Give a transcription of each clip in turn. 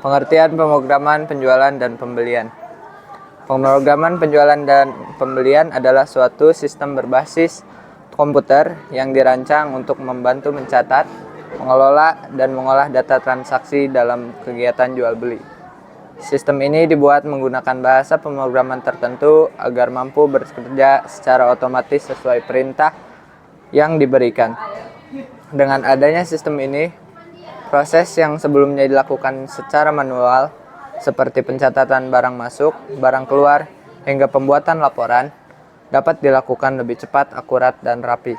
Pengertian pemrograman penjualan dan pembelian. Pemrograman penjualan dan pembelian adalah suatu sistem berbasis komputer yang dirancang untuk membantu mencatat, mengelola, dan mengolah data transaksi dalam kegiatan jual beli. Sistem ini dibuat menggunakan bahasa pemrograman tertentu agar mampu bekerja secara otomatis sesuai perintah yang diberikan. Dengan adanya sistem ini, proses yang sebelumnya dilakukan secara manual, seperti pencatatan barang masuk, barang keluar, hingga pembuatan laporan, dapat dilakukan lebih cepat, akurat, dan rapi.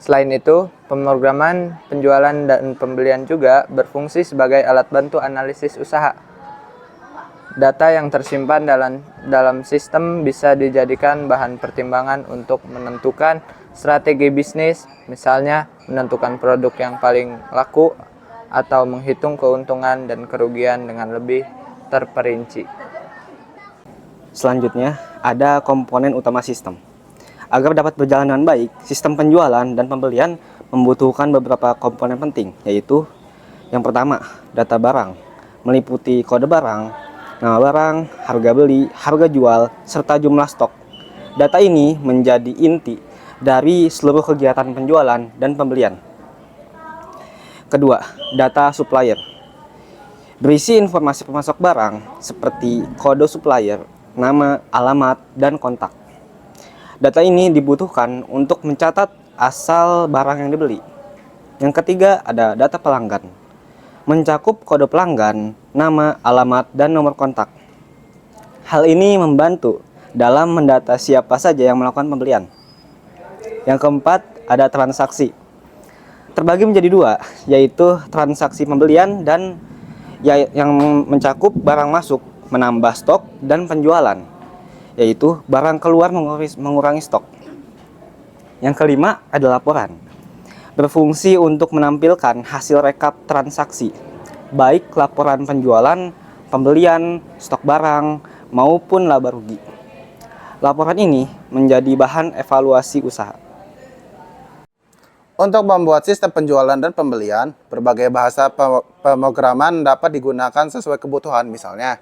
Selain itu, pemrograman penjualan dan pembelian juga berfungsi sebagai alat bantu analisis usaha. Data yang tersimpan dalam sistem bisa dijadikan bahan pertimbangan untuk menentukan strategi bisnis, misalnya menentukan produk yang paling laku atau menghitung keuntungan dan kerugian dengan lebih terperinci. Selanjutnya, ada komponen utama sistem. Agar dapat berjalan dengan baik, sistem penjualan dan pembelian membutuhkan beberapa komponen penting, yaitu yang pertama, data barang, meliputi kode barang, nama barang, harga beli, harga jual, serta jumlah stok. Data ini menjadi inti dari seluruh kegiatan penjualan dan pembelian. Kedua, data supplier. Berisi informasi pemasok barang seperti kode supplier, nama, alamat, dan kontak. Data ini dibutuhkan untuk mencatat asal barang yang dibeli. Yang ketiga, ada data pelanggan. Mencakup kode pelanggan, nama, alamat, dan nomor kontak. Hal ini membantu dalam mendata siapa saja yang melakukan pembelian. Yang keempat, ada transaksi. Terbagi menjadi dua, yaitu transaksi pembelian dan yang mencakup barang masuk, menambah stok, dan penjualan, yaitu barang keluar mengurangi stok. Yang kelima, ada laporan. Berfungsi untuk menampilkan hasil rekap transaksi, baik laporan penjualan, pembelian, stok barang, maupun laba rugi. Laporan ini menjadi bahan evaluasi usaha. Untuk membuat sistem penjualan dan pembelian, berbagai bahasa pemrograman dapat digunakan sesuai kebutuhan. Misalnya,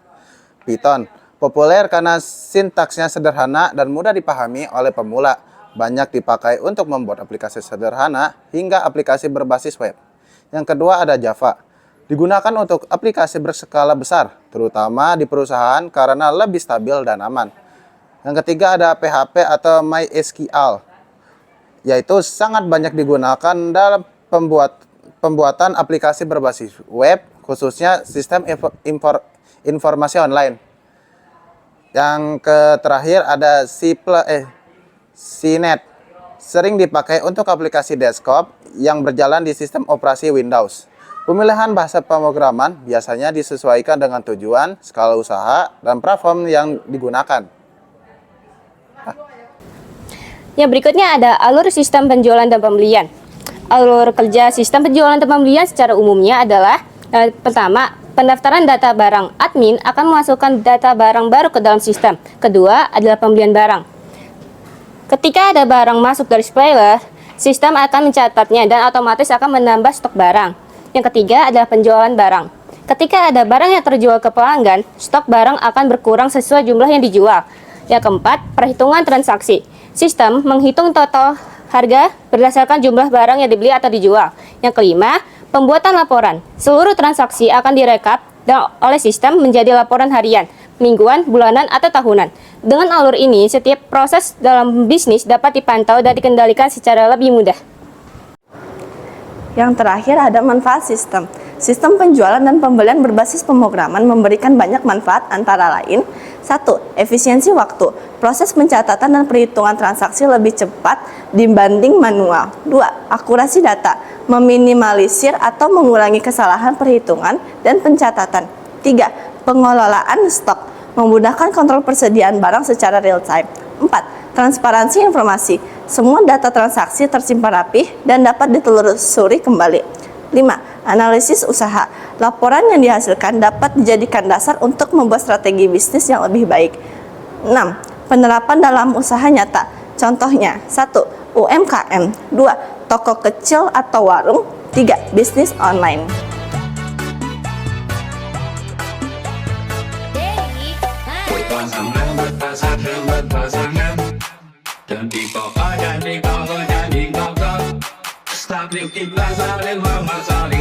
Python, populer karena sintaksnya sederhana dan mudah dipahami oleh pemula. Banyak dipakai untuk membuat aplikasi sederhana hingga aplikasi berbasis web. Yang kedua ada Java. Digunakan untuk aplikasi berskala besar, terutama di perusahaan karena lebih stabil dan aman. Yang ketiga ada PHP atau MySQL, yaitu sangat banyak digunakan dalam pembuatan aplikasi berbasis web, khususnya sistem informasi online. Yang terakhir ada CNET, sering dipakai untuk aplikasi desktop yang berjalan di sistem operasi Windows. Pemilihan bahasa pemrograman biasanya disesuaikan dengan tujuan, skala usaha, dan platform yang digunakan. Yang berikutnya ada alur sistem penjualan dan pembelian. Alur kerja sistem penjualan dan pembelian secara umumnya adalah pertama, pendaftaran data barang. Admin akan memasukkan data barang baru ke dalam sistem. Kedua adalah pembelian barang. Ketika ada barang masuk dari supplier, sistem akan mencatatnya dan otomatis akan menambah stok barang. Yang ketiga adalah penjualan barang. Ketika ada barang yang terjual ke pelanggan, stok barang akan berkurang sesuai jumlah yang dijual. Yang keempat, perhitungan transaksi. Sistem menghitung total harga berdasarkan jumlah barang yang dibeli atau dijual. Yang kelima, pembuatan laporan. Seluruh transaksi akan direkap oleh sistem menjadi laporan harian, mingguan, bulanan, atau tahunan. Dengan alur ini, setiap proses dalam bisnis dapat dipantau dan dikendalikan secara lebih mudah. Yang terakhir ada manfaat sistem. Sistem penjualan dan pembelian berbasis pemrograman memberikan banyak manfaat antara lain: 1. Efisiensi waktu. Proses pencatatan dan perhitungan transaksi lebih cepat dibanding manual. 2. Akurasi data. Meminimalisir atau mengurangi kesalahan perhitungan dan pencatatan. 3. Pengelolaan stok. Memudahkan kontrol persediaan barang secara real time. 4. Transparansi informasi. Semua data transaksi tersimpan rapih dan dapat ditelusuri kembali. 5. Analisis usaha. Laporan yang dihasilkan dapat dijadikan dasar untuk membuat strategi bisnis yang lebih baik. 6. Penerapan dalam usaha nyata. Contohnya, 1. UMKM. 2. Toko kecil atau warung. 3. Bisnis online. berpasangan. Dan di pokoknya di pokoknya di pokok. Stop bikin saling hormat saling